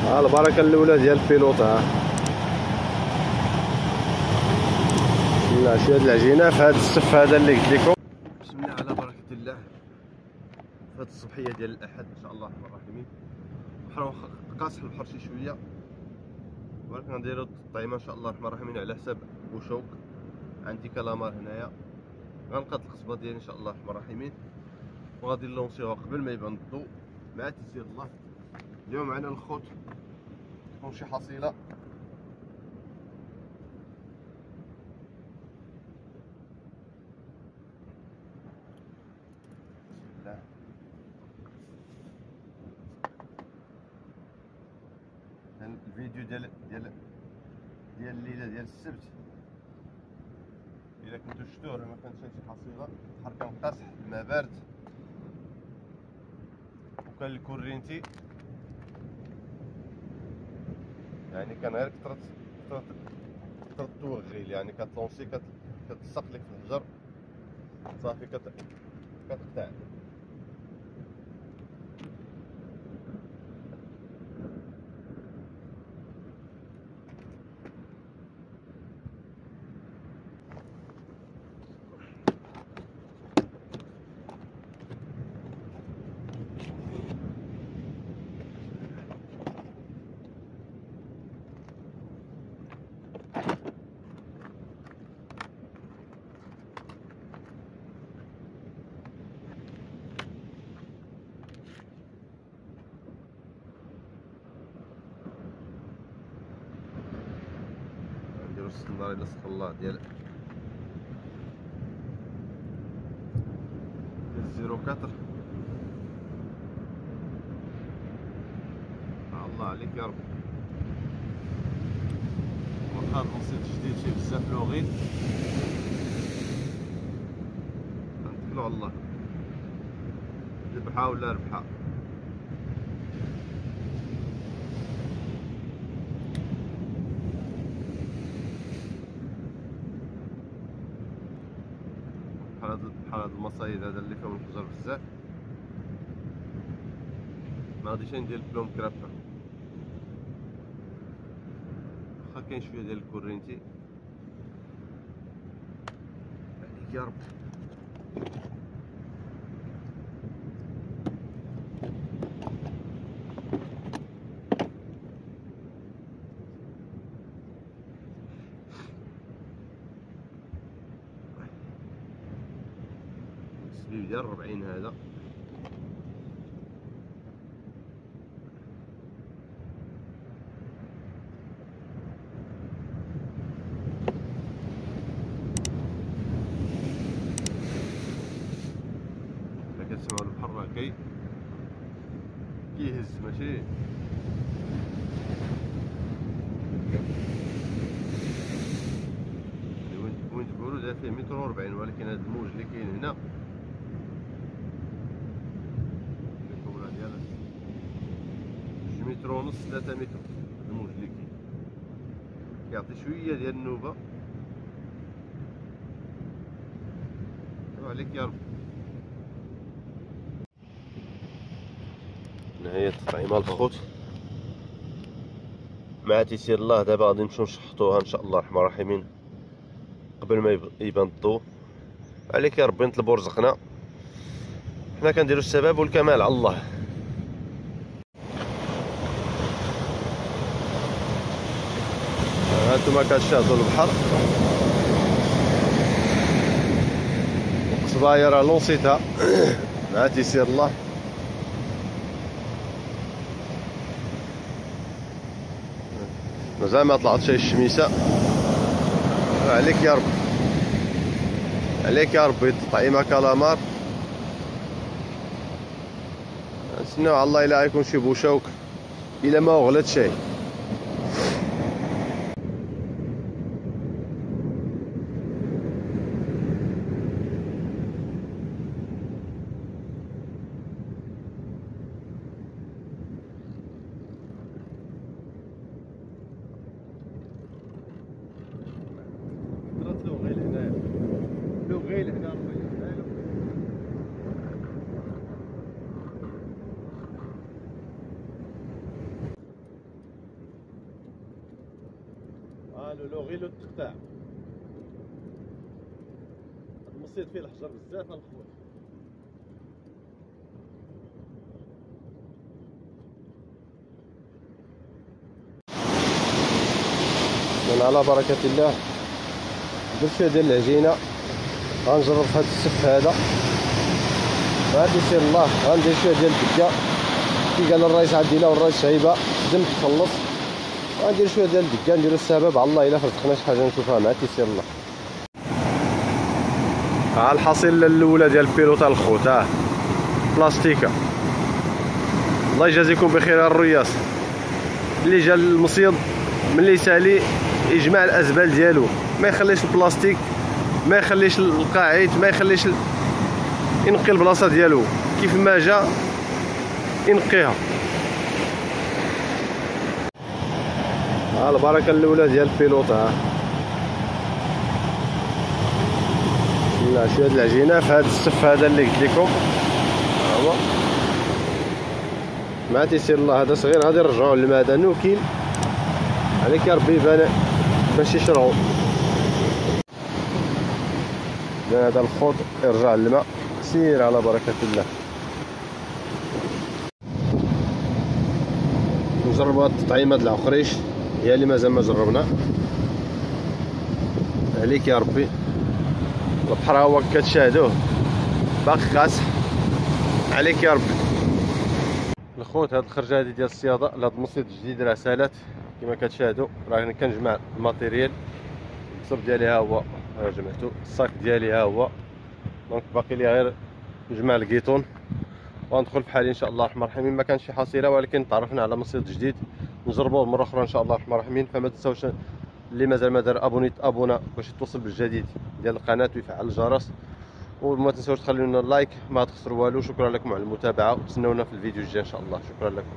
البركه الاولى ديال البيلوط. ها لا شي هاد العجينه في هاد السف هذا اللي قلت لكم. بسم الله على بركه الله. في هاد الصبحيه ديال الاحد ان شاء الله الرحمن الرحيم. البحر واخا قاصح البحر شي شويه، ولكن غنديرو الطعيمه ان شاء الله الرحمن الرحيم على حساب بوشوك. عندي كلامار هنايا، غنقاد القصبه ديالي ان شاء الله الرحمن الرحيم، وغادي نلونسيوها قبل ما يبان الضوء مع تيسير الله. اليوم معنا الخوت، تكون شي حصيله الفيديو ديال الليله ديال السبت الا كنتو شفتوه راه ما كانش شي حصيله. البحر كان قاصح، الماء بارد، وكان الكورينتي يعني كان غير كثرت التوغيل، يعني كتلونسي كتلصق لك في الحجر صافي كتقطع. نديرو السنداري اللي سخ الله ديال 04. الله عليك يا رب. واخا النصيد جديد فيه بزاف لوغين، نتكلو على الله. ذبحه ولا ربحه. بحال هاد المصايد هذا اللي فيهم الحجر بزاف، ما غاديش ندير بلوم كرافه. واخا كاين شويه ديال الكورينتي عليك يا رب. السبيب ديال 40 هذا كتسمعوا البحر راه كيهز ماشي وين تقولوا دا فيه 140، ولكن هذا الموج اللي كاين هنا الكبره ديالها 2 متر ونص 3 متر. الموج اللي كاين كيعطي شويه ديال النوبه. عليك يا رب. نهاية التطعيمة الخوت مع تيسير الله. دابا غادي نمشيو نشحطوها ان شاء الله الرحمن الرحيم قبل ما يبان الضوء. عليك يا ربي نطلبوا رزقنا، حنا كنديروا السبب والكمال على الله. هانتوما كتشاهدوا البحر، القصبايه راه لونسيتها مع تيسير الله. مازال ما طلعت شي الشميسه. عليك يا رب، عليك يا ربي. طعيمه كالامار، نتسناو على الله الا غيكون شي بوشوك الا ما غلط شي. لو لوغي لو تقطع. هاد المصيد فيه الحجر بزاف الخوت. على بركة الله درت شويه ديال العجينه، غنجرب في هذا السف هذا. غادي يسير الله. غندير شويه ديال الدكه كي قال الرئيس عبد الله والرئيس شعيبه خدم تخلص. غندير شويه ديال الدكه نديرو السبب على الله. الا فرزقنا شي حاجه نشوفها مع تيسير الله. ها الحصيله الاولى ديال البيلوطه الخوت. بلاستيكه. الله يجازيكم بخير الرياس اللي جا المصيد ملي يسالي يجمع الازبال ديالو، ما يخليش البلاستيك، ما يخليش القاعيد، ما يخليش ينقي البلاصه ديالو كيف ما جا ينقيها. ها البركه الاولى ديال البيلوطه. لا شويه العجينه في هذا السف هذا اللي قلت لكم. ها هو مع تيسير الله. هذا صغير غادي نرجعوه للماء. هذا نوكيل عليك يا ربي يبان باش يشربوا. هذا الخوط يرجع للماء. سير على بركة الله. نجربوا هاد التطعيمات العقريش هي اللي مازال ما جربنا. عليك يا ربي. البحر هو كتشاهدوه باقي قاصح. عليك يا ربي. الخوت هاد الخرجه هادي ديال الصياده لهاد المصيد الجديد راه سالات كما كتشاهدوا. راه كنجمع الماتيريال. البصر ديالي ها هو جمعتو، الصاك ديالي ها هو. دونك باقي لي غير نجمع الكيطون وندخل في حالي ان شاء الله الرحمن الرحيم. ما كانش شي حصيله ولكن تعرفنا على مصيد جديد نجربوه مره اخرى ان شاء الله الرحمن الرحيم. فما تنساوش اللي مازال ما دار ابونا باش يتوصل بالجديد ديال القناه ويفعل الجرس. وما تنساوش تخليونا لايك، ما تخسروا والو. شكرا لكم على المتابعه وتسناونا في الفيديو الجاي ان شاء الله. شكرا لكم.